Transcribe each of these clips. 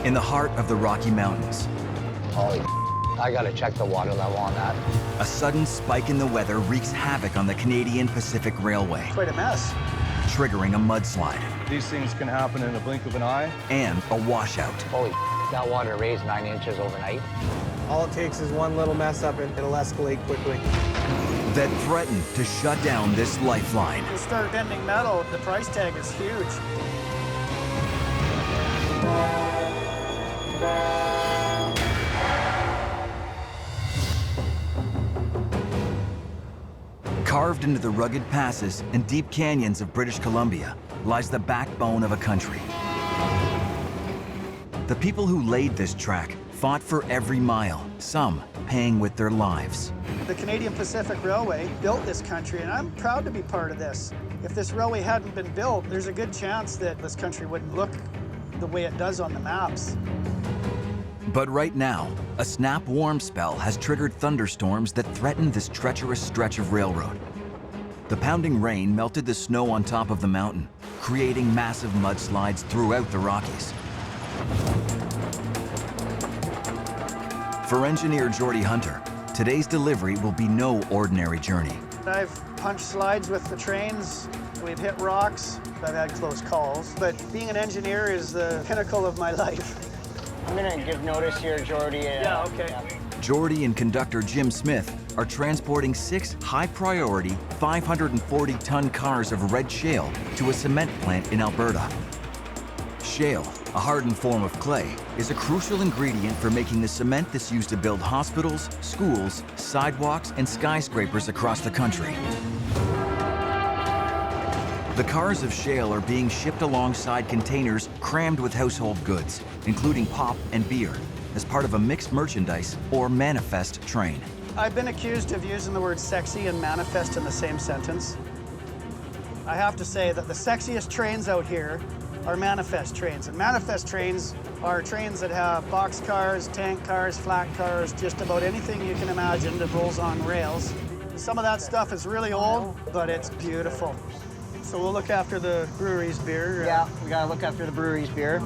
in the heart of the Rocky Mountains. Holy, I gotta check the water level on that. A sudden spike in the weather wreaks havoc on the Canadian Pacific Railway, Quite a mess. triggering a mudslide These things can happen in a blink of an eye. and a washout. Holy, that water raised 9 inches overnight. All it takes is one little mess up and it'll escalate quickly. That threatened to shut down this lifeline. You start bending metal, the price tag is huge. Carved into the rugged passes and deep canyons of British Columbia lies the backbone of a country. The people who laid this track fought for every mile, some paying with their lives. The Canadian Pacific Railway built this country, and I'm proud to be part of this. If this railway hadn't been built, there's a good chance that this country wouldn't look the way it does on the maps. But right now, a snap warm spell has triggered thunderstorms that threaten this treacherous stretch of railroad. The pounding rain melted the snow on top of the mountain, creating massive mudslides throughout the Rockies. For engineer Geordie Hunter, today's delivery will be no ordinary journey. I've punched slides with the trains, we've hit rocks, I've had close calls, but being an engineer is the pinnacle of my life. I'm gonna give notice here, Geordie. Yeah, okay. Geordie and conductor Jim Smith are transporting 6 high-priority 540-ton cars of red shale to a cement plant in Alberta. Shale, a hardened form of clay, is a crucial ingredient for making the cement that's used to build hospitals, schools, sidewalks, and skyscrapers across the country. The cars of shale are being shipped alongside containers crammed with household goods, including pop and beer, as part of a mixed merchandise or manifest train. I've been accused of using the word sexy and manifest in the same sentence. I have to say that the sexiest trains out here are manifest trains. And manifest trains are trains that have box cars, tank cars, flat cars, just about anything you can imagine that rolls on rails. Some of that stuff is really old, but it's beautiful. So we'll look after the brewery's beer. Yeah, we gotta look after the brewery's beer.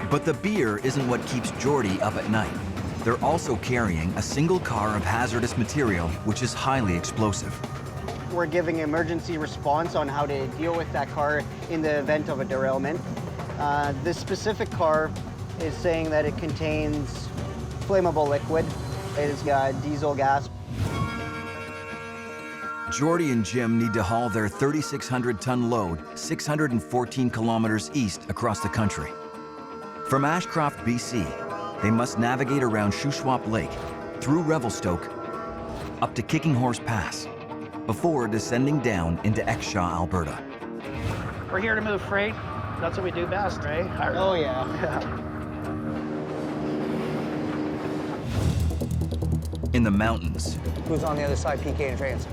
But the beer isn't what keeps Geordie up at night. They're also carrying a single car of hazardous material, which is highly explosive. We're giving emergency response on how to deal with that car in the event of a derailment. This specific car is saying that it contains flammable liquid. It's got diesel gas. Geordie and Jim need to haul their 3,600-ton load 614 kilometers east across the country. From Ashcroft, BC, they must navigate around Shuswap Lake, through Revelstoke, up to Kicking Horse Pass, before descending down into Exshaw, Alberta. We're here to move freight. That's what we do best, right? Oh, yeah. In the mountains, Who's on the other side PKing trains?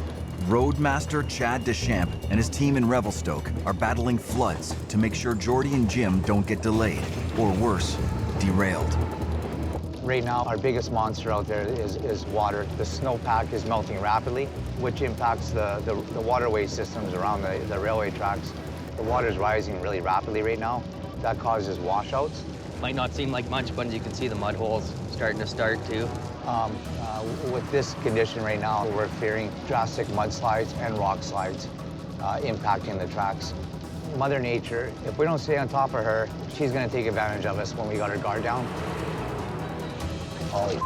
Roadmaster Chad Deschamps and his team in Revelstoke are battling floods to make sure Geordie and Jim don't get delayed, or worse, derailed. Right now, our biggest monster out there is water. The snowpack is melting rapidly, which impacts the waterway systems around the railway tracks. The water's rising really rapidly right now. That causes washouts. Might not seem like much, but as you can see, the mud holes starting to start too. With this condition right now, we're fearing drastic mudslides and rock slides impacting the tracks. Mother Nature, if we don't stay on top of her, she's gonna take advantage of us when we got her guard down. Holy.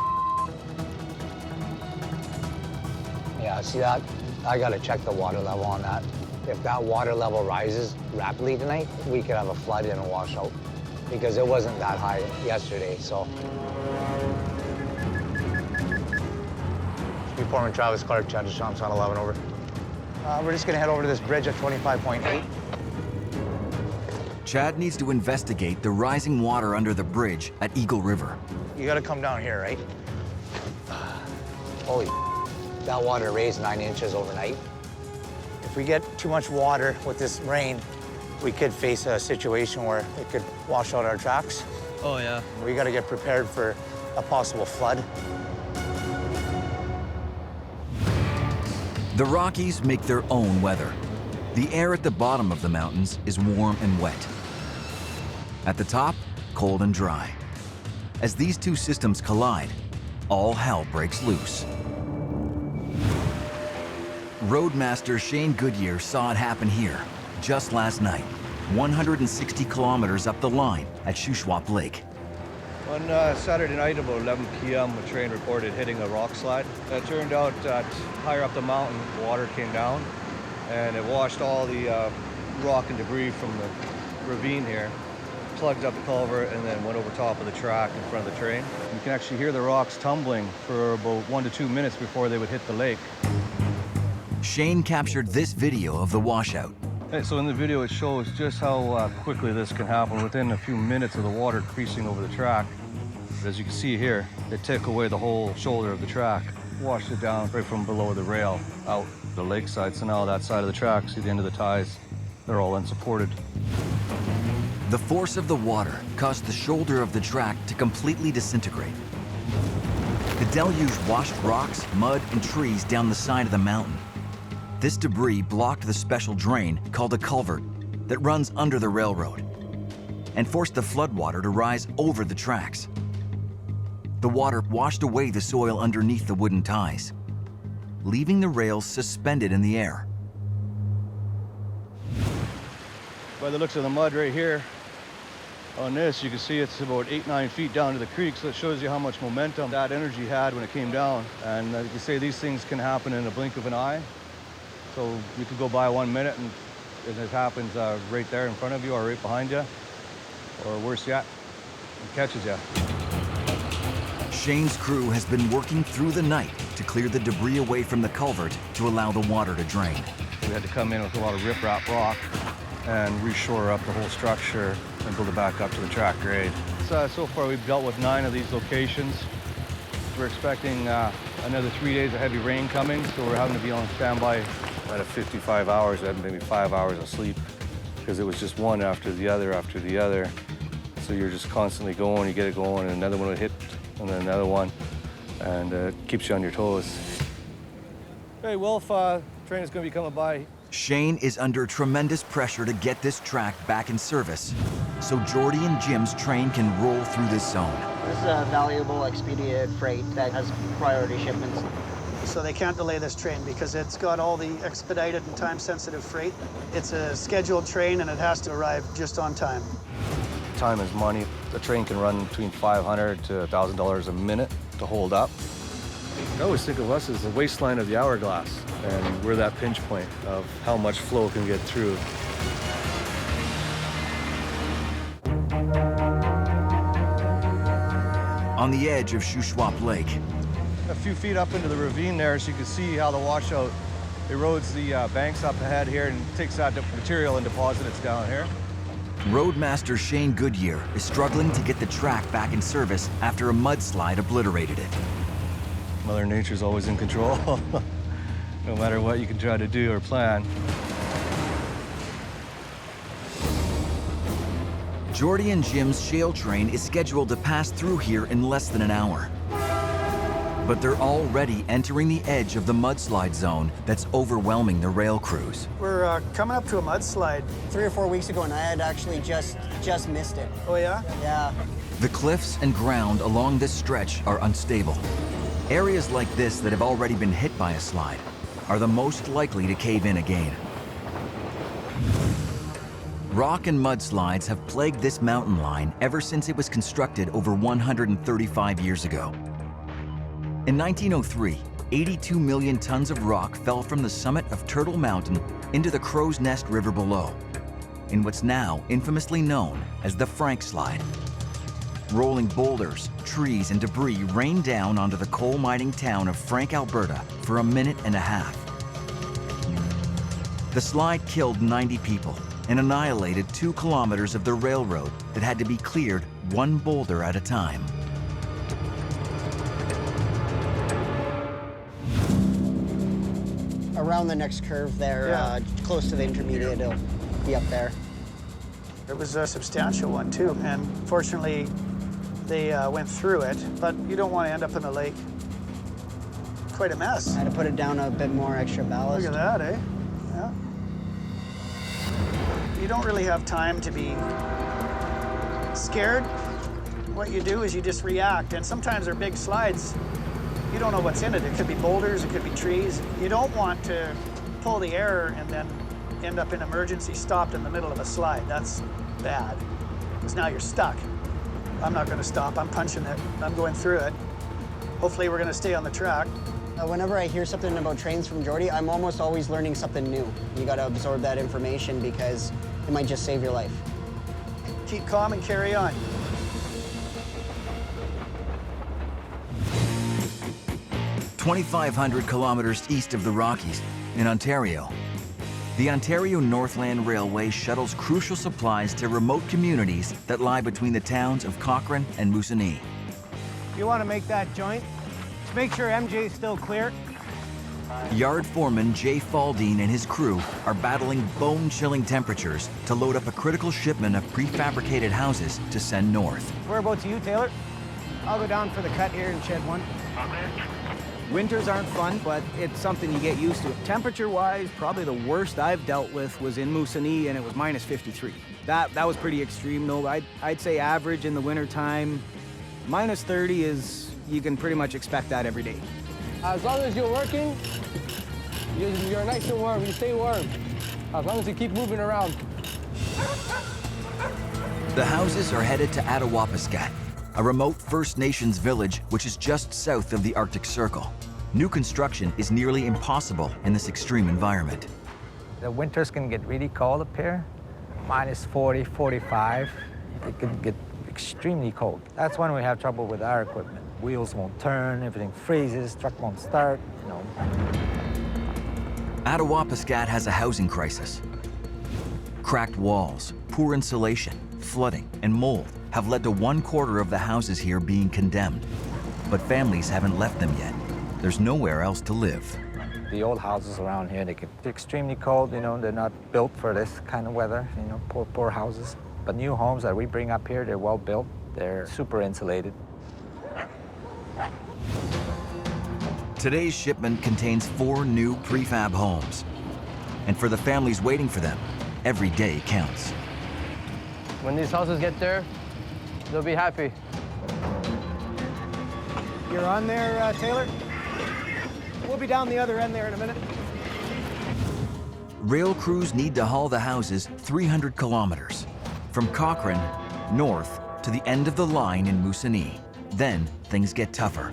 Yeah, see that? I gotta check the water level on that. If that water level rises rapidly tonight, we could have a flood and a washout because it wasn't that high yesterday, so. Foreman Travis Clark, Chad Deschamps on 11 over. We're just gonna head over to this bridge at 25.8. Chad needs to investigate the rising water under the bridge at Eagle River. You gotta come down here, right? Holy, that water raised 9 inches overnight. If we get too much water with this rain, we could face a situation where it could wash out our tracks. Oh, yeah. We gotta get prepared for a possible flood. The Rockies make their own weather. The air at the bottom of the mountains is warm and wet. At the top, cold and dry. As these two systems collide, all hell breaks loose. Roadmaster Shane Goodyear saw it happen here just last night, 160 kilometers up the line at Shuswap Lake. On Saturday night about 11 p.m. a train reported hitting a rock slide. It turned out that higher up the mountain, water came down and it washed all the rock and debris from the ravine here, plugged up the culvert, and then went over top of the track in front of the train. You can actually hear the rocks tumbling for about 1 to 2 minutes before they would hit the lake. Shane captured this video of the washout. So in the video it shows just how quickly this can happen within a few minutes of the water creasing over the track. As you can see here, it took away the whole shoulder of the track, washed it down right from below the rail out the lakeside. So now that side of the track, see the end of the ties, they're all unsupported. The force of the water caused the shoulder of the track to completely disintegrate. The deluge washed rocks, mud, and trees down the side of the mountain. This debris blocked the special drain called a culvert that runs under the railroad and forced the floodwater to rise over the tracks. The water washed away the soil underneath the wooden ties, leaving the rails suspended in the air. By the looks of the mud right here on this, you can see it's about 8-9 feet down to the creek, so it shows you how much momentum that energy had when it came down. And you can say these things can happen in a blink of an eye. So you could go by 1 minute and it happens right there in front of you or right behind you, or worse yet, it catches you. Shane's crew has been working through the night to clear the debris away from the culvert to allow the water to drain. We had to come in with a lot of riprap rock and reshore up the whole structure and build it back up to the track grade. So far we've dealt with 9 of these locations. We're expecting another 3 days of heavy rain coming, so we're having to be on standby. Out of 55 hours, I had maybe 5 hours of sleep because it was just one after the other after the other. So you're just constantly going, you get it going, and another one would hit, and then another one, and it keeps you on your toes. Hey, Wolf, train is going to be coming by. Shane is under tremendous pressure to get this track back in service, so Jordy and Jim's train can roll through this zone. This is a valuable expedited freight that has priority shipments. So they can't delay this train because it's got all the expedited and time-sensitive freight. It's a scheduled train and it has to arrive just on time. Time is money. The train can run between $500 to $1,000 a minute to hold up. I always think of us as the waistline of the hourglass, and we're that pinch point of how much flow can get through. On the edge of Shuswap Lake, A few feet up into the ravine there, so you can see how the washout erodes the banks up ahead here and takes that material and deposits it down here. Roadmaster Shane Goodyear is struggling to get the track back in service after a mudslide obliterated it. Mother Nature's always in control, no matter what you can try to do or plan. Jordy and Jim's shale train is scheduled to pass through here in less than an hour. But they're already entering the edge of the mudslide zone that's overwhelming the rail crews. We're coming up to a mudslide. 3 or 4 weeks ago, and I had actually just missed it. Oh yeah? Yeah. The cliffs and ground along this stretch are unstable. Areas like this that have already been hit by a slide are the most likely to cave in again. Rock and mudslides have plagued this mountain line ever since it was constructed over 135 years ago. In 1903, 82 million tons of rock fell from the summit of Turtle Mountain into the Crow's Nest River below, in what's now infamously known as the Frank Slide. Rolling boulders, trees, and debris rained down onto the coal mining town of Frank, Alberta for a minute and a half. The slide killed 90 people and annihilated 2 kilometers of the railroad that had to be cleared one boulder at a time. Around the next curve there, Yeah. close to the intermediate, it'll be up there. It was a substantial one too, and fortunately they went through it, but you don't want to end up in the lake. Quite a mess. I had to put it down a bit more extra ballast. Look at that, eh? Yeah. You don't really have time to be scared, what you do is you just react. And sometimes they're big slides. You don't know what's in it. It could be boulders, it could be trees. You don't want to pull the air and then end up in emergency stopped in the middle of a slide. That's bad, because now you're stuck. I'm not going to stop. I'm punching it. I'm going through it. Hopefully we're going to stay on the track. Whenever I hear something about trains from Jordy, I'm almost always learning something new. You got to absorb that information because it might just save your life. Keep calm and carry on. "2,500 kilometers east of the Rockies, in Ontario. The Ontario Northland Railway shuttles crucial supplies to remote communities that lie between the towns of Cochrane and Moosonee. You want to make that joint? Just make sure MJ's still clear. Yard foreman Jay Faldine and his crew are battling bone-chilling temperatures to load up a critical shipment of prefabricated houses to send north. Whereabouts are you, Taylor? I'll go down for the cut here and shed one. Winters aren't fun, but it's something you get used to. Temperature-wise, probably the worst I've dealt with was in Moosonee, and it was minus 53. That was pretty extreme, though. I'd say average in the wintertime. Minus 30 is, you can pretty much expect that every day. As long as you're working, you're nice and warm. You stay warm. As long as you keep moving around. The houses are headed to Attawapiskat, a remote First Nations village which is just south of the Arctic Circle. New construction is nearly impossible in this extreme environment. The winters can get really cold up here, minus 40, 45. It can get extremely cold. That's when we have trouble with our equipment. Wheels won't turn, everything freezes, truck won't start, you know. Attawapiskat has a housing crisis. Cracked walls, poor insulation, flooding, and mold have led to 1/4 of the houses here being condemned. But families haven't left them yet. There's nowhere else to live. The old houses around here, they get extremely cold, you know, they're not built for this kind of weather, you know, poor houses. But new homes that we bring up here, they're well built, they're super insulated. Today's shipment contains 4 new prefab homes. And for the families waiting for them, every day counts. When these houses get there, they'll be happy. You're on there, Taylor? We'll be down the other end there in a minute. Rail crews need to haul the houses 300 kilometers, from Cochrane north to the end of the line in Moosonee. Then things get tougher.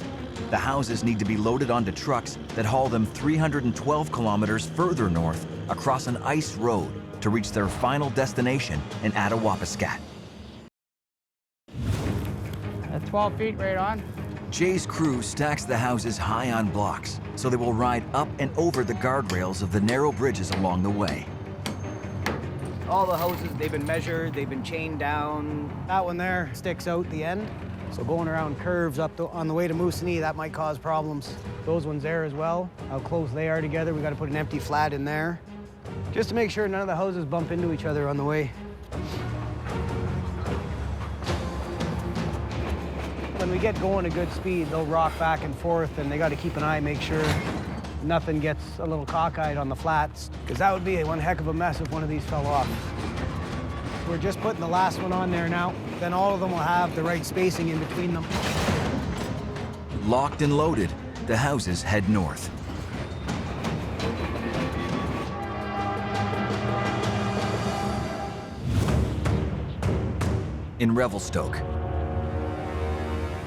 The houses need to be loaded onto trucks that haul them 312 kilometers further north across an ice road to reach their final destination in Attawapiskat. At 12 feet right on. Jay's crew stacks the houses high on blocks, so they will ride up and over the guardrails of the narrow bridges along the way. All the houses, they've been measured, they've been chained down. That one there sticks out the end. So going around curves on the way to Moosonee, that might cause problems. Those ones there as well, how close they are together. We got to put an empty flat in there, just to make sure none of the houses bump into each other on the way. When we get going at good speed, they'll rock back and forth, and they got to keep an eye, make sure nothing gets a little cockeyed on the flats, because that would be one heck of a mess if one of these fell off. We're just putting the last one on there now. Then all of them will have the right spacing in between them. Locked and loaded, the houses head north. In Revelstoke,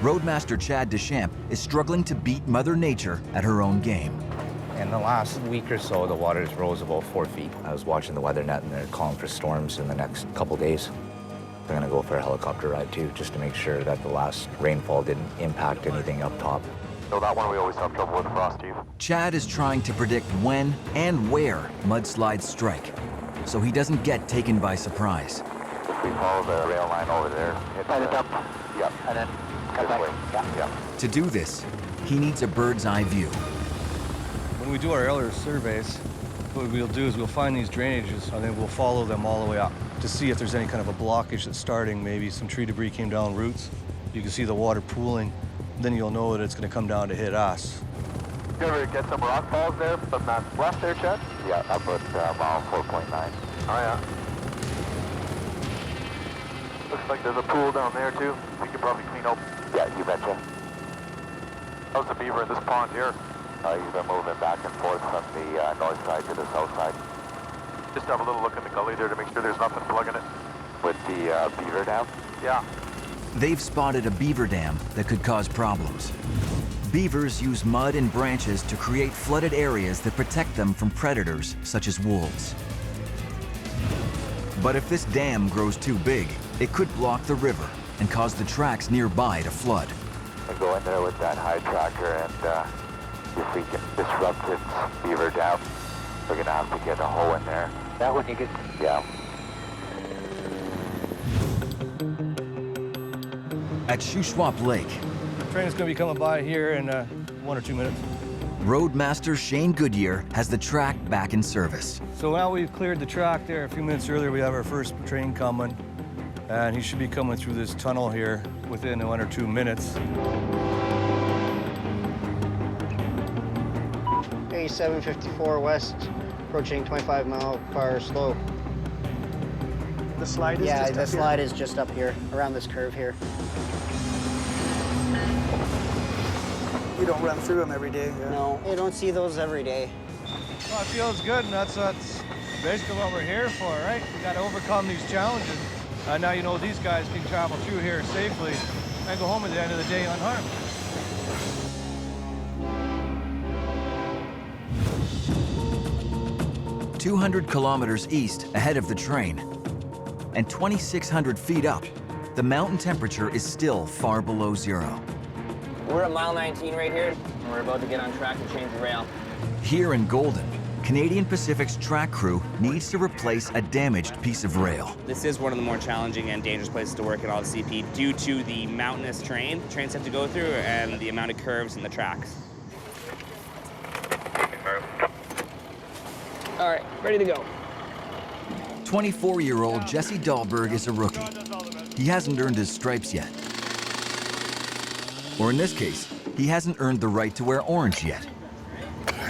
Roadmaster Chad Deschamps is struggling to beat Mother Nature at her own game. In the last week or so, the waters rose about 4 feet. I was watching the weather net, and they're calling for storms in the next couple days. They're gonna go for a helicopter ride too, just to make sure that the last rainfall didn't impact anything up top. So that one we always have trouble with the frost heave. Chad is trying to predict when and where mudslides strike, so he doesn't get taken by surprise. We follow the rail line over there. Light it up. Yep. And then This way. Yeah. To do this, he needs a bird's eye view. When we do our earlier surveys, what we'll do is we'll find these drainages and then we'll follow them all the way up to see if there's any kind of a blockage that's starting. Maybe some tree debris came down roots. You can see the water pooling. Then you'll know that it's going to come down to hit us. You ever get some rock falls there from that west there, Chad? Yeah, up at mile 4.9. Oh, yeah. Looks like there's a pool down there too. We could probably clean up. Yeah, you betcha. How's the beaver in this pond here? He's been moving back and forth from the north side to the south side. Just have a little look in the gully there to make sure there's nothing plugging it. With the beaver dam? Yeah. They've spotted a beaver dam that could cause problems. Beavers use mud and branches to create flooded areas that protect them from predators such as wolves. But if this dam grows too big, it could block the river and cause the tracks nearby to flood. I go in there with that high tracker and if we can disrupt its beaver dam, we're gonna have to get a hole in there. That one you could, yeah. At Shuswap Lake, The train's gonna be coming by here in 1 or 2 minutes. Roadmaster Shane Goodyear has the track back in service. So now we've cleared the track there. A few minutes earlier, we have our first train coming, and he should be coming through this tunnel here within 1 or 2 minutes. Okay, 754 west, approaching 25-mile-per-hour slope. The slide is Yeah, just the up here. slide is just up here, around this curve here. You don't run through them every day. Yeah. No, you don't see those every day. Well, it feels good, and that's basically what we're here for, right? We got to overcome these challenges. Now you know these guys can travel through here safely and go home at the end of the day unharmed. "200 kilometers east ahead of the train and 2,600 feet up, the mountain temperature is still far below zero. We're at mile 19 right here, and we're about to get on track and change the rail. Here in Golden, Canadian Pacific's track crew needs to replace a damaged piece of rail. This is one of the more challenging and dangerous places to work in all the CP due to the mountainous terrain trains have to go through and the amount of curves in the tracks. All right, ready to go. 24-year-old Jesse Dahlberg is a rookie. He hasn't earned his stripes yet. Or in this case, he hasn't earned the right to wear orange yet.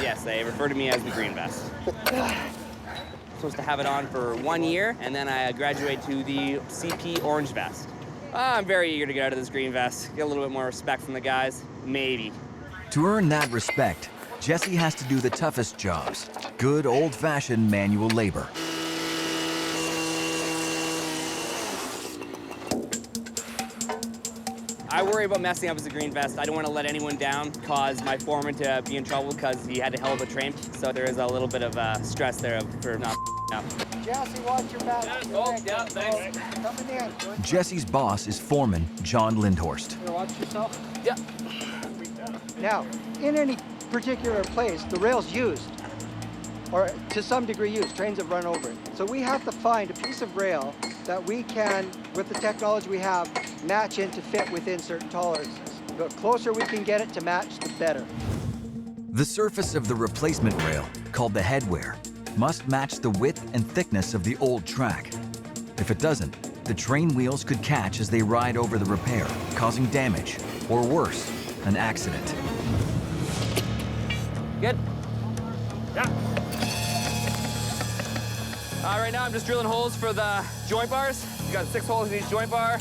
Yes, they refer to me as the green vest. Supposed to have it on for 1 year, and then I graduate to the CP orange vest. I'm very eager to get out of this green vest, get a little bit more respect from the guys, maybe. To earn that respect, Jesse has to do the toughest jobs, good old-fashioned manual labor. I worry about messing up as a green vest. I don't want to let anyone down, cause my foreman to be in trouble because he had to hell of a train. So there is a little bit of stress there for not up. Jesse, watch your back. Yeah, thanks. Coming in. Jesse's boss is foreman John Lindhorst. Watch yourself. Yeah. Now, in any particular place, the rail's used, or to some degree used. Trains have run over it. So we have to find a piece of rail that we can, with the technology we have, match in to fit within certain tolerances. The closer we can get it to match, the better. The surface of the replacement rail, called the headwear, must match the width and thickness of the old track. If it doesn't, the train wheels could catch as they ride over the repair, causing damage, or worse, an accident. Good? Yeah. Right now I'm just drilling holes for the joint bars. We've got 6 holes in each joint bar.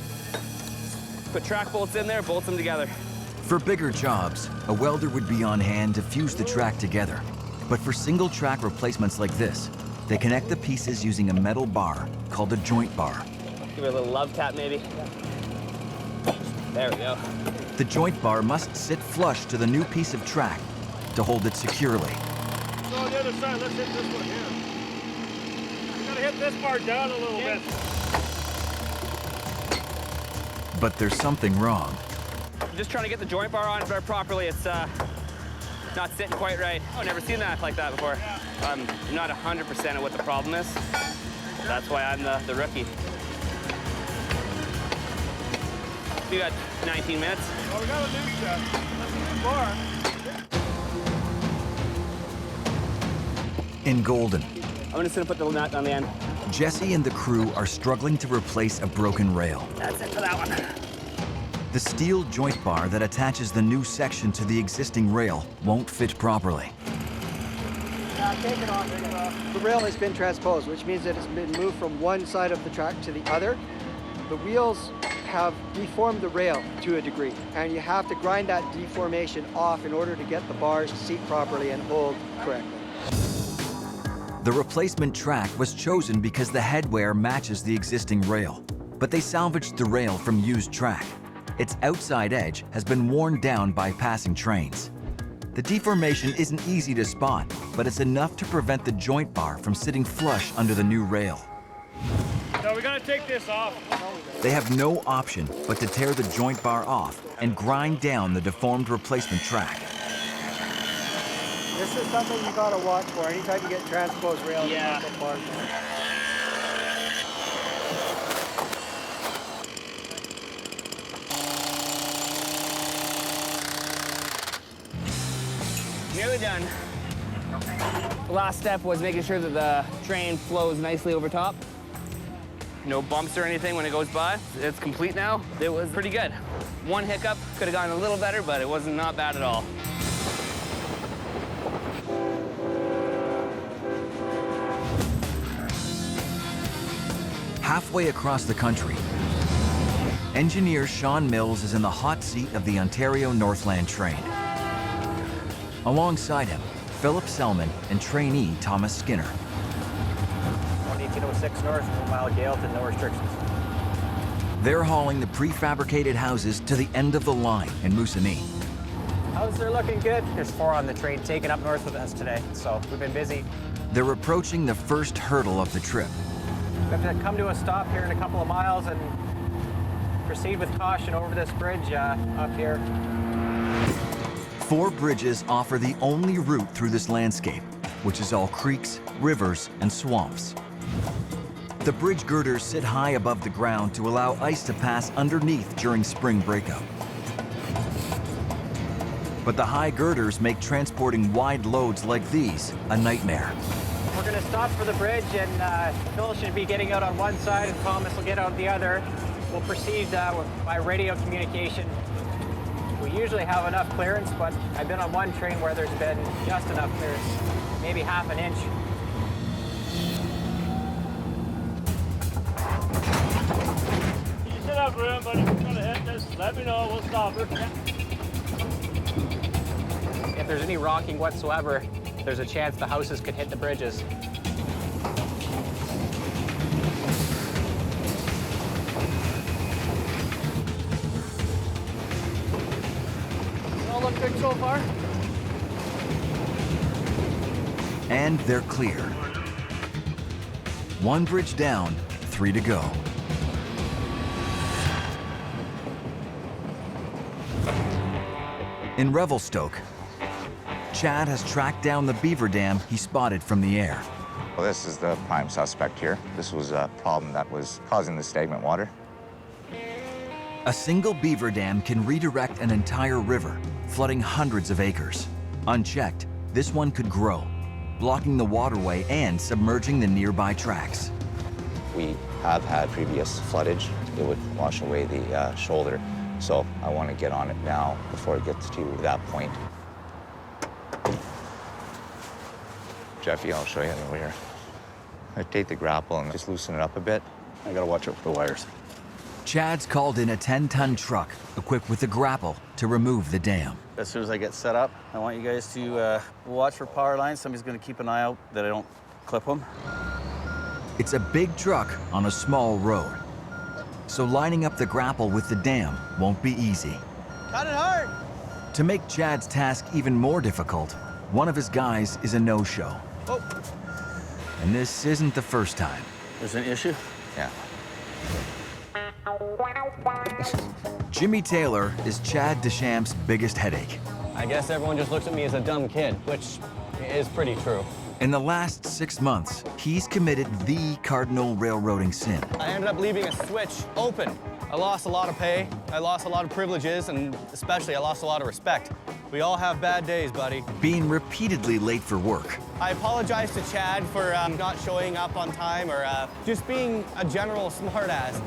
Put track bolts in there, bolt them together. For bigger jobs, a welder would be on hand to fuse the track together. But for single track replacements like this, they connect the pieces using a metal bar called a joint bar. Give it a little love tap maybe. There we go. The joint bar must sit flush to the new piece of track to hold it securely. So on the other side, let's hit this one here. We gotta hit this bar down a little bit. But there's something wrong. I'm just trying to get the joint bar on properly. It's not sitting quite right. I've never seen that like that before. I'm not 100% of what the problem is. That's why I'm the rookie. We got 19 minutes. Well, we got a new set. That's a new bar. In Golden, I'm just gonna put the nut on the end. Jesse and the crew are struggling to replace a broken rail. That's it for that one. The steel joint bar that attaches the new section to the existing rail won't fit properly. Take it off. The rail has been transposed, which means that it's been moved from one side of the track to the other. The wheels have deformed the rail to a degree, and you have to grind that deformation off in order to get the bars to seat properly and hold correctly. The replacement track was chosen because the headwear matches the existing rail, but they salvaged the rail from used track. Its outside edge has been worn down by passing trains. The deformation isn't easy to spot, but it's enough to prevent the joint bar from sitting flush under the new rail. So we gotta take this off. They have no option but to tear the joint bar off and grind down the deformed replacement track. This is something you gotta watch for anytime you get transposed rails. Yeah. Nearly done. The last step was making sure that the train flows nicely over top. No bumps or anything when it goes by. It's complete now. It was pretty good. One hiccup, could have gone a little better, but it wasn't not bad at all. Halfway across the country, engineer Sean Mills is in the hot seat of the Ontario Northland train. Alongside him, Philip Selman and trainee Thomas Skinner. 1806 north, 1 mile gale to no restrictions. They're hauling the prefabricated houses to the end of the line in Moosonee. Houses are looking good. There's 4 on the train taking up north with us today, so we've been busy. They're approaching the first hurdle of the trip. We have to come to a stop here in a couple of miles and proceed with caution over this bridge up here. 4 bridges offer the only route through this landscape, which is all creeks, rivers, and swamps. The bridge girders sit high above the ground to allow ice to pass underneath during spring breakup. But the high girders make transporting wide loads like these a nightmare. We're going to stop for the bridge, and Phil should be getting out on one side, and Thomas will get out the other. We'll proceed by radio communication. We usually have enough clearance, but I've been on one train where there's been just enough clearance, maybe half an inch. You should have room, but if you're gonna hit this, let me know, we'll stop her. If there's any rocking whatsoever, there's a chance the houses could hit the bridges. All look good so far? And they're clear. 1 bridge down, 3 to go. In Revelstoke, Chad has tracked down the beaver dam he spotted from the air. Well, this is the prime suspect here. This was a problem that was causing the stagnant water. A single beaver dam can redirect an entire river, flooding hundreds of acres. Unchecked, this one could grow, blocking the waterway and submerging the nearby tracks. We have had previous floodage. It would wash away the shoulder. So I want to get on it now before it gets to that point. Jeffy, I'll show you over here. I take the grapple and just loosen it up a bit. I gotta watch out for the wires. Chad's called in a 10-ton truck equipped with a grapple to remove the dam. As soon as I get set up, I want you guys to watch for power lines. Somebody's gonna keep an eye out that I don't clip them. It's a big truck on a small road, so lining up the grapple with the dam won't be easy. Cut it hard! To make Chad's task even more difficult, one of his guys is a no-show. Oh. And this isn't the first time. There's an issue? Yeah. Jimmy Taylor is Chad Deschamps's biggest headache. I guess everyone just looks at me as a dumb kid, which is pretty true. In the last 6 months, he's committed the cardinal railroading sin. I ended up leaving a switch open. I lost a lot of pay, I lost a lot of privileges, and especially I lost a lot of respect. We all have bad days, buddy. Being repeatedly late for work. I apologize to Chad for not showing up on time or just being a general smartass.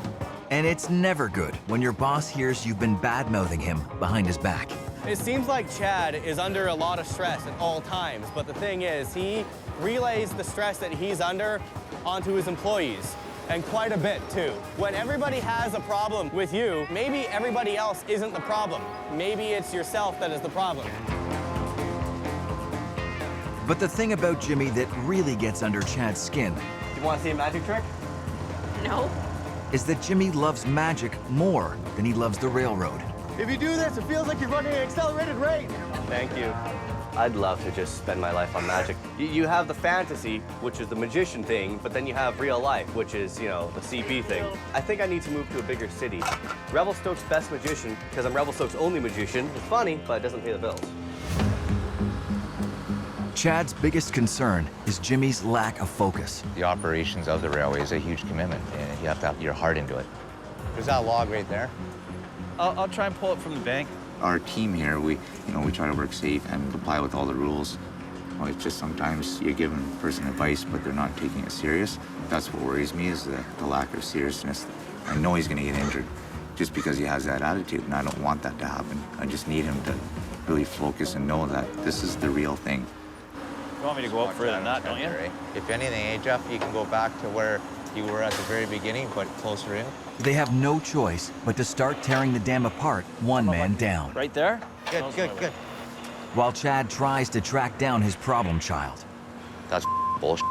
And it's never good when your boss hears you've been bad-mouthing him behind his back. It seems like Chad is under a lot of stress at all times, but the thing is, he relays the stress that he's under onto his employees. and quite a bit too. When everybody has a problem with you, maybe everybody else isn't the problem. Maybe it's yourself that is the problem. But the thing about Jimmy that really gets under Chad's skin You want to see a magic trick? No. is that Jimmy loves magic more than he loves the railroad. If you do this, it feels like you're running an accelerated rate. Thank you. I'd love to just spend my life on magic. You have the fantasy, which is the magician thing, but then you have real life, which is, you know, the CP thing. I think I need to move to a bigger city. Revelstoke's best magician, because I'm Revelstoke's only magician. It's funny, but it doesn't pay the bills. Chad's biggest concern is Jimmy's lack of focus. The operations of the railway is a huge commitment, and you have to have your heart into it. There's that log right there. I'll try and pull it from the bank. Our team here, we try to work safe and comply with all the rules. Well, it's just sometimes you're giving a person advice, but they're not taking it serious. That's what worries me, is the lack of seriousness. I know he's going to get injured just because he has that attitude, and I don't want that to happen. I just need him to really focus and know that this is the real thing. You want me to go up further than that, don't you? If anything, Jeff, you can go back to where you were at the very beginning, but closer in. They have no choice but to start tearing the dam apart, one man down. Right there? Good, good, good. While Chad tries to track down his problem child. That's bullshit.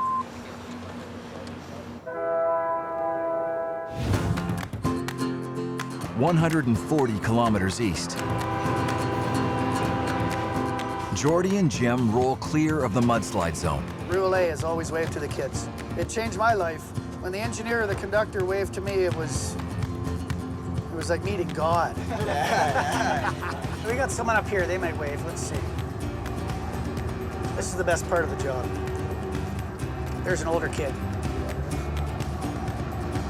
"140 kilometers east. Jordy and Jim roll clear of the mudslide zone. Rule A is always wave to the kids. It changed my life. When the engineer or the conductor waved to me, it was like meeting God. We got someone up here, they might wave. Let's see. This is the best part of the job. There's an older kid.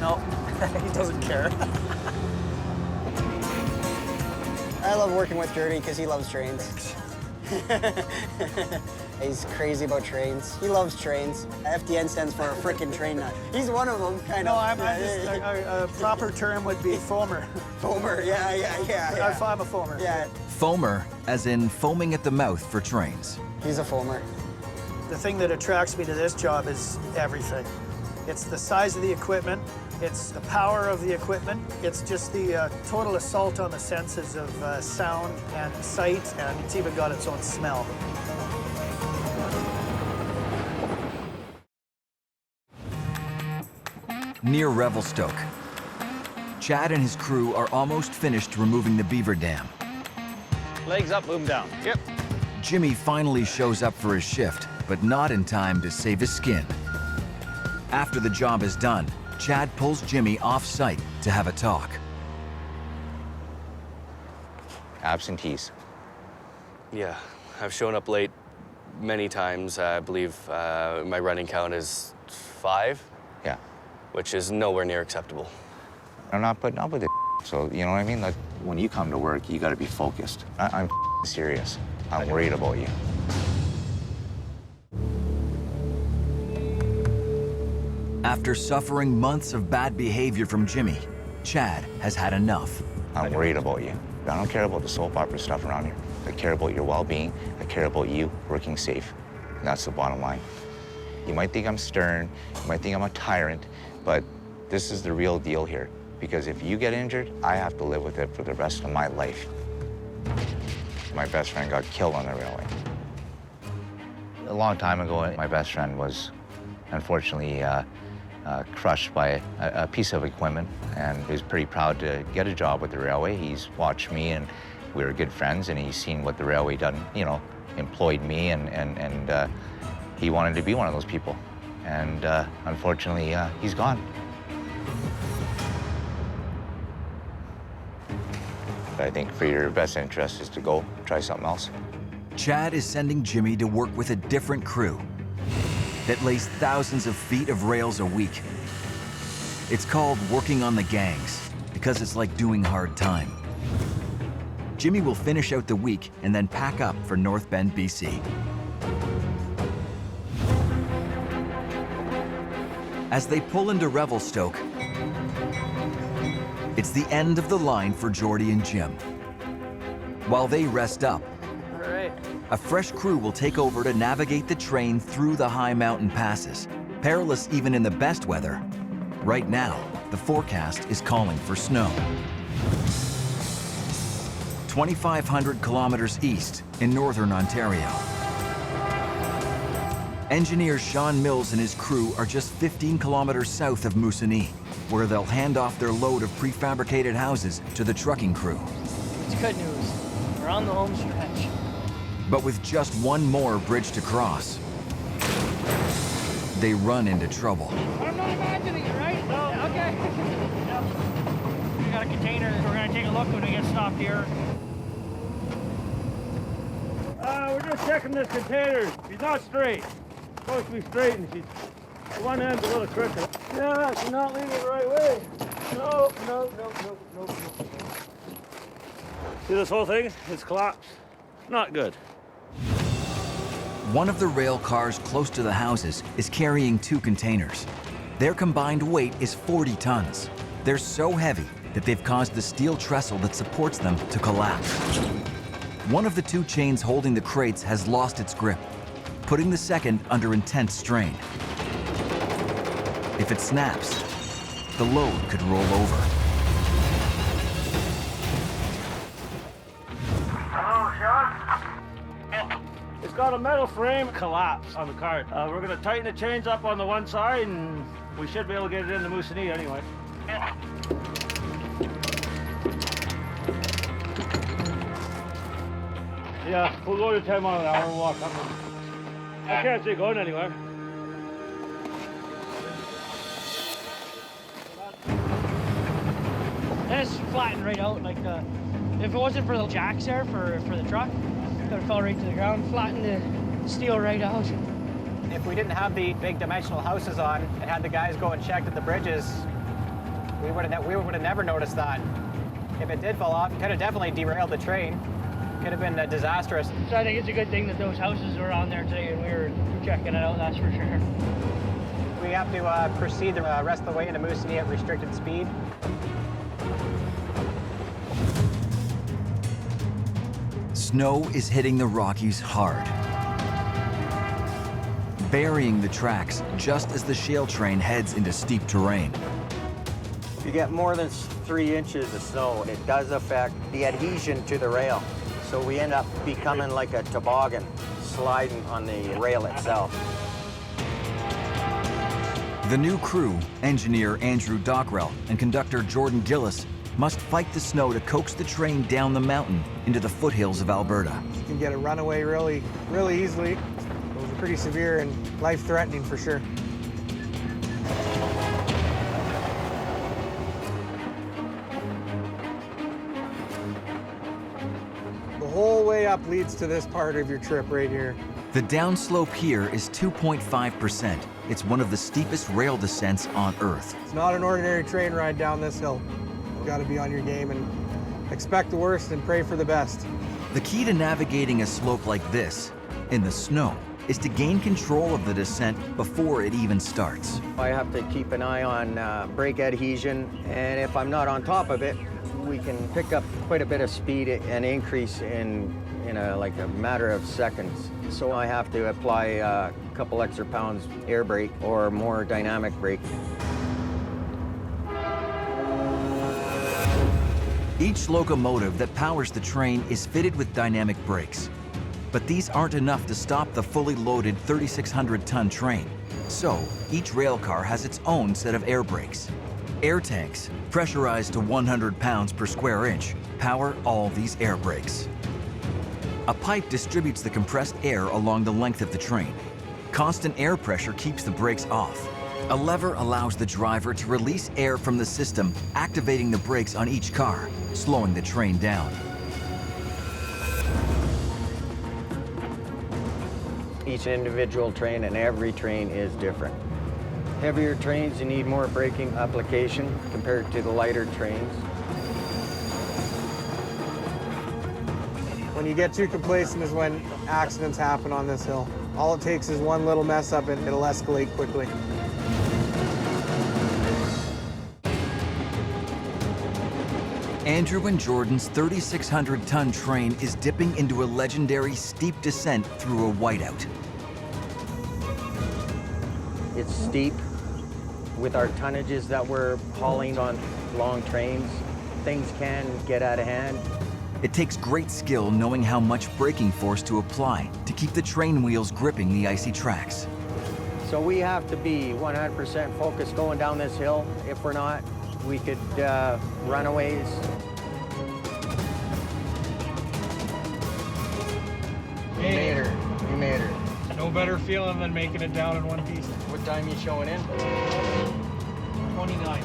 No, he doesn't care. I love working with Jordy because he loves trains. He's crazy about trains. He loves trains. FDN stands for a frickin' train nut. He's one of them, kind of. No, I'm just, a proper term would be foamer. Foamer, yeah. I'm a foamer. Yeah. Foamer, as in foaming at the mouth for trains. He's a foamer. The thing that attracts me to this job is everything. It's the size of the equipment, it's the power of the equipment, it's just the total assault on the senses of sound and sight, and it's even got its own smell. Near Revelstoke, Chad and his crew are almost finished removing the beaver dam. Legs up, move down. Yep. Jimmy finally shows up for his shift, but not in time to save his skin. After the job is done, Chad pulls Jimmy off-site to have a talk. Absentees. Yeah, I've shown up late many times. I believe my running count is 5. Yeah. Which is nowhere near acceptable. I'm not putting up with it, so you know what I mean? Like, when you come to work, you gotta be focused. I'm serious. I'm worried about you. After suffering months of bad behavior from Jimmy, Chad has had enough. I'm worried about you. I don't care about the soap opera stuff around here. I care about your well-being. I care about you working safe. And that's the bottom line. You might think I'm stern, you might think I'm a tyrant, but this is the real deal here. Because if you get injured, I have to live with it for the rest of my life. My best friend got killed on the railway. A long time ago, my best friend was unfortunately crushed by a piece of equipment, and he was pretty proud to get a job with the railway. He's watched me, and we were good friends, and he's seen what the railway done, you know, employed me, and he wanted to be one of those people. And unfortunately, he's gone. But I think for your best interest is to go try something else. Chad is sending Jimmy to work with a different crew that lays thousands of feet of rails a week. It's called working on the gangs because it's like doing hard time. Jimmy will finish out the week and then pack up for North Bend, BC. As they pull into Revelstoke, it's the end of the line for Jordy and Jim. While they rest up, All right. a fresh crew will take over to navigate the train through the high mountain passes, perilous even in the best weather, Right now, the forecast is calling for snow. 2,500 kilometers east in northern Ontario. Engineer Sean Mills and his crew are just 15 kilometers south of Moosonee, where they'll hand off their load of prefabricated houses to the trucking crew. It's good news. We're on the home stretch. But with just one more bridge to cross, they run into trouble. I'm not imagining it, right? No. Okay. We got a container. We're going to take a look when we get stopped here. We're just checking this container. She's not straight. Supposed to be straight, and she's one end's a little crooked. Yeah, she's not leaning the right way. No. See this whole thing? It's collapsed. Not good. One of the rail cars close to the houses is carrying 2 containers. Their combined weight is 40 tons. They're so heavy that they've caused the steel trestle that supports them to collapse. One of the 2 chains holding the crates has lost its grip, putting the second under intense strain. If it snaps, the load could roll over. Hello, Sean? It's got a metal frame collapse on the cart. We're going to tighten the chains up on the one side, and we should be able to get it into Moosonee anyway. Yeah, we'll go to 10 miles an hour and walk up. I can't see it going anywhere. And it's flattened right out. Like if it wasn't for the jacks there for the truck, it would have fell right to the ground, flattened the steel right out. If we didn't have the big dimensional houses on and had the guys go and check at the bridges, we would have never noticed that. If it did fall off, it could have definitely derailed the train. Could have been disastrous. So I think it's a good thing that those houses were on there today and we were checking it out, that's for sure. We have to proceed the rest of the way into Moosonee at restricted speed. Snow is hitting the Rockies hard, burying the tracks just as the shale train heads into steep terrain. If you get more than 3 inches of snow, it does affect the adhesion to the rail. So we end up becoming like a toboggan, sliding on the rail itself. The new crew, engineer Andrew Dockrell and conductor Jordan Gillis, must fight the snow to coax the train down the mountain into the foothills of Alberta. You can get a runaway really easily. Those are pretty severe and life-threatening for sure. The whole way up leads to this part of your trip right here. The downslope here is 2.5%. It's one of the steepest rail descents on Earth. It's not an ordinary train ride down this hill. You've got to be on your game and expect the worst and pray for the best. The key to navigating a slope like this, in the snow, is to gain control of the descent before it even starts. I have to keep an eye on brake adhesion, and if I'm not on top of it, we can pick up quite a bit of speed and increase in like a matter of seconds. So I have to apply a couple extra pounds air brake or more dynamic brake. Each locomotive that powers the train is fitted with dynamic brakes. But these aren't enough to stop the fully loaded 3,600-ton train. So each rail car has its own set of air brakes. Air tanks, pressurized to 100 pounds per square inch, power all these air brakes. A pipe distributes the compressed air along the length of the train. Constant air pressure keeps the brakes off. A lever allows the driver to release air from the system, activating the brakes on each car, slowing the train down. Each individual train and every train is different. Heavier trains, you need more braking application compared to the lighter trains. When you get too complacent is when accidents happen on this hill. All it takes is one little mess up and it'll escalate quickly. Andrew and Jordan's 3,600-ton train is dipping into a legendary steep descent through a whiteout. It's steep, With our tonnages that we're hauling on long trains, things can get out of hand. It takes great skill knowing how much braking force to apply to keep the train wheels gripping the icy tracks. So we have to be 100% focused going down this hill. If we're not, we could run a ways. We made her. No better feeling than making it down in one piece. What time are you showing in? 29.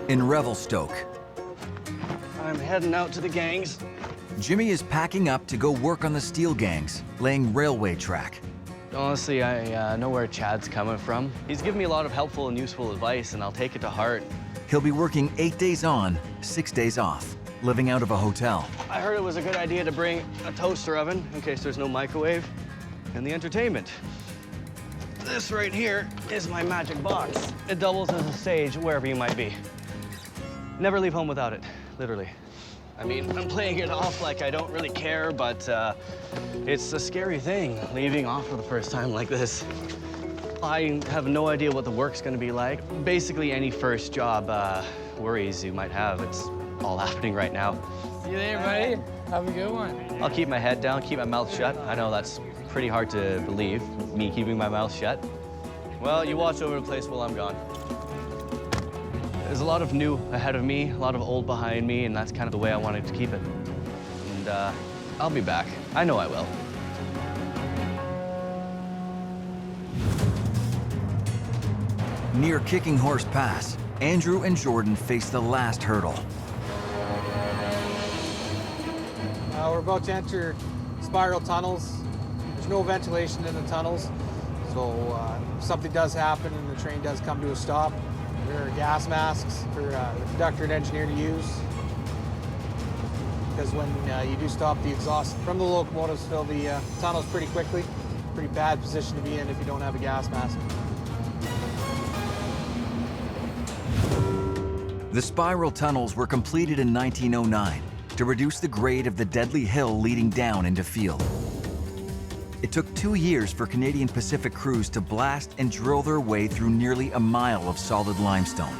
In Revelstoke, I'm heading out to the gangs. Jimmy is packing up to go work on the steel gangs, laying railway track. Honestly, I know where Chad's coming from. He's given me a lot of helpful and useful advice, and I'll take it to heart. He'll be working 8 days on, 6 days off, living out of a hotel. I heard it was a good idea to bring a toaster oven in case there's no microwave, and the entertainment. This right here is my magic box. It doubles as a stage wherever you might be. Never leave home without it, literally. I mean, I'm playing it off like I don't really care, but it's a scary thing, leaving off for the first time like this. I have no idea what the work's gonna be like. Basically, any first job worries you might have, it's all happening right now. See you there, buddy. Have a good one. I'll keep my head down, keep my mouth shut. I know that's pretty hard to believe, me keeping my mouth shut. Well, you watch over the place while I'm gone. There's a lot of new ahead of me, a lot of old behind me, and that's kind of the way I wanted to keep it. And I'll be back. I know I will. Near Kicking Horse Pass, Andrew and Jordan face the last hurdle. We're about to enter spiral tunnels. There's no ventilation in the tunnels, so if something does happen and the train does come to a stop, there are gas masks for the conductor and engineer to use. Because when you do stop, the exhaust from the locomotives fill the tunnels pretty quickly. Pretty bad position to be in if you don't have a gas mask. The spiral tunnels were completed in 1909 to reduce the grade of the deadly hill leading down into field. It took 2 years for Canadian Pacific crews to blast and drill their way through nearly a mile of solid limestone.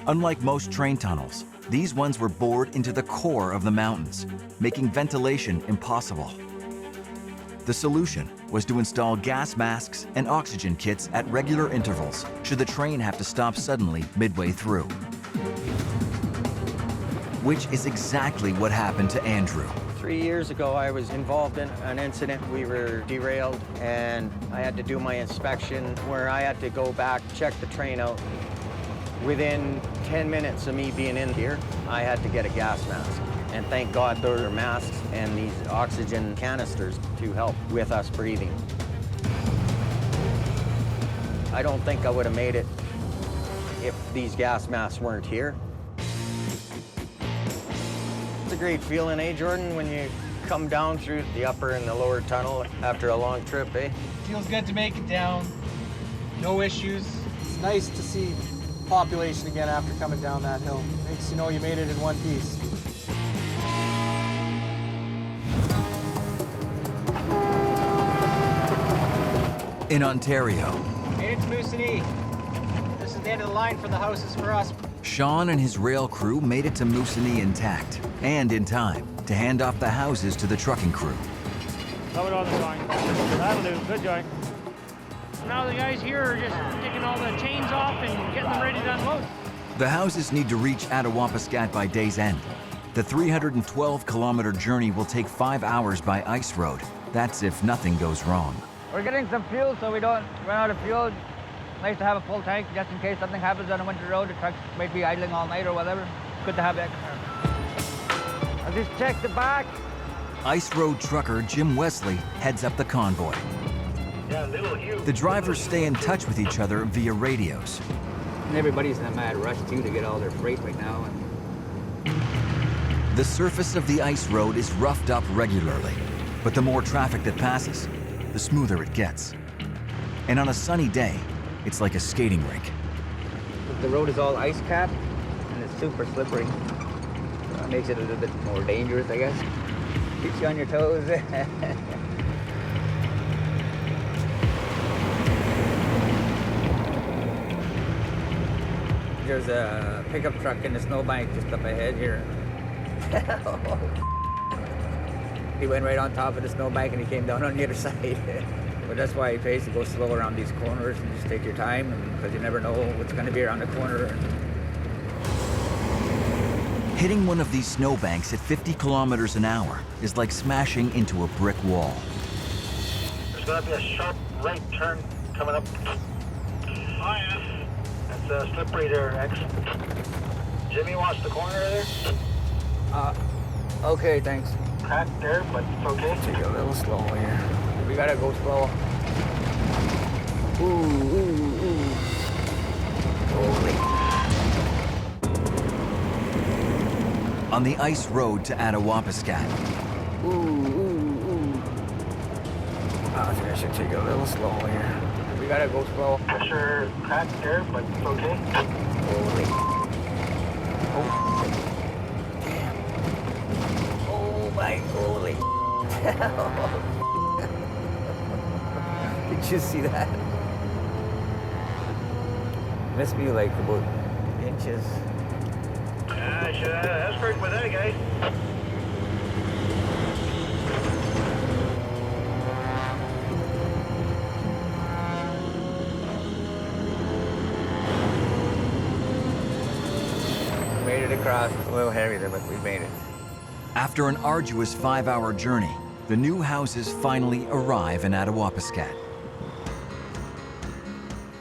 Unlike most train tunnels, these ones were bored into the core of the mountains, making ventilation impossible. The solution was to install gas masks and oxygen kits at regular intervals should the train have to stop suddenly midway through. Which is exactly what happened to Andrew. 3 years ago, I was involved in an incident. We were derailed, and I had to do my inspection where I had to go back, check the train out. Within 10 minutes of me being in here, I had to get a gas mask. And thank God there are masks and these oxygen canisters to help with us breathing. I don't think I would have made it if these gas masks weren't here. It's a great feeling, eh, Jordan, when you come down through the upper and the lower tunnel after a long trip, eh? Feels good to make it down. No issues. It's nice to see population again after coming down that hill. Makes you know you made it in one piece. In Ontario, Made it to Moosonee. This is the end of the line for the houses for us. Sean and his rail crew made it to Moosonee intact and in time to hand off the houses to the trucking crew. Cover it on the joint. That'll do. Good joint. Now the guys here are just taking all the chains off and getting them ready to unload. The houses need to reach Attawapiskat by day's end. The 312-kilometer journey will take 5 hours by ice road. That's if nothing goes wrong. We're getting some fuel so we don't run out of fuel. Nice to have a full tank just in case something happens on a winter road. The trucks might be idling all night or whatever. Good to have extra. I'll just check the back. Ice road trucker Jim Wesley heads up the convoy. The drivers stay in touch with each other via radios. And everybody's in a mad rush, too, to get all their freight right now. The surface of the ice road is roughed up regularly, but the more traffic that passes, the smoother it gets. And on a sunny day, it's like a skating rink. The road is all ice capped, and it's super slippery. That makes it a little bit more dangerous, I guess. Keeps you on your toes. There's a pickup truck in the snowbank just up ahead here. He went right on top of the snowbank and he came down on the other side. But that's why it pays to go slow around these corners and just take your time, because you never know what's going to be around the corner. Hitting one of these snowbanks at 50 kilometers an hour is like smashing into a brick wall. There's going to be a sharp right turn coming up. Oh, yeah. That's slippery there, X. Jimmy, watch the corner there. Okay, thanks. Crack there, but it's okay. Take it a little slow here. We gotta go slow. Ooh, ooh, ooh. Holy. On the ice road to Attawapiskat. Ooh, ooh, ooh. I think I should take it a little slow here. We gotta go slow. Pressure crack there, but it's okay. Holy. Oh. Damn. Oh my holy. Did you see that? Missed me like about inches. Yeah, I should have had an expert with that guy. Made it across. It's a little heavy there, but we made it. After an arduous 5-hour journey, the new houses finally arrive in Attawapiskat.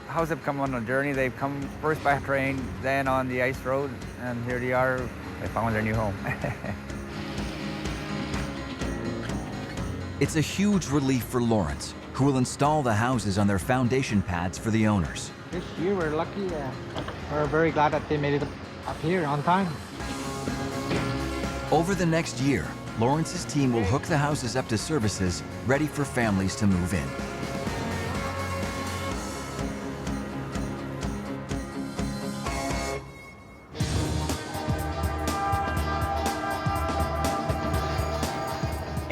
Houses have come on a journey. They've come first by train, then on the ice road, and here they are. They found their new home. It's a huge relief for Lawrence, who will install the houses on their foundation pads for the owners. This year we're lucky. We're very glad that they made it up here on time. Over the next year, Lawrence's team will hook the houses up to services ready for families to move in.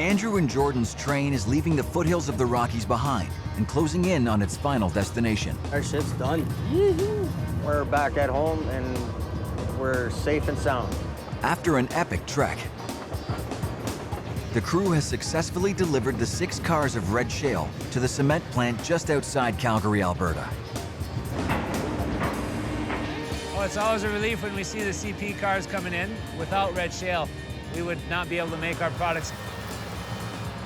Andrew and Jordan's train is leaving the foothills of the Rockies behind and closing in on its final destination. Our shit's done. We're back at home and we're safe and sound. After an epic trek, the crew has successfully delivered the 6 cars of red shale to the cement plant just outside Calgary, Alberta. Oh, it's always a relief when we see the CP cars coming in. Without red shale, we would not be able to make our products.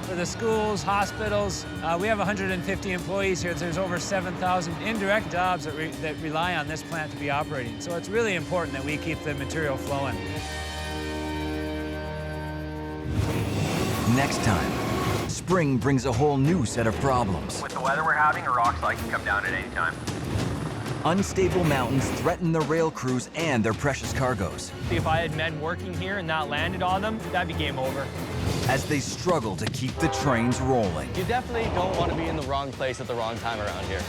For the schools, hospitals, we have 150 employees here. There's over 7,000 indirect jobs that rely on this plant to be operating. So it's really important that we keep the material flowing. Next time, spring brings a whole new set of problems. With the weather we're having, a rock slide can come down at any time. Unstable mountains threaten the rail crews and their precious cargoes. If I had men working here and not landed on them, that'd be game over. As they struggle to keep the trains rolling. You definitely don't want to be in the wrong place at the wrong time around here.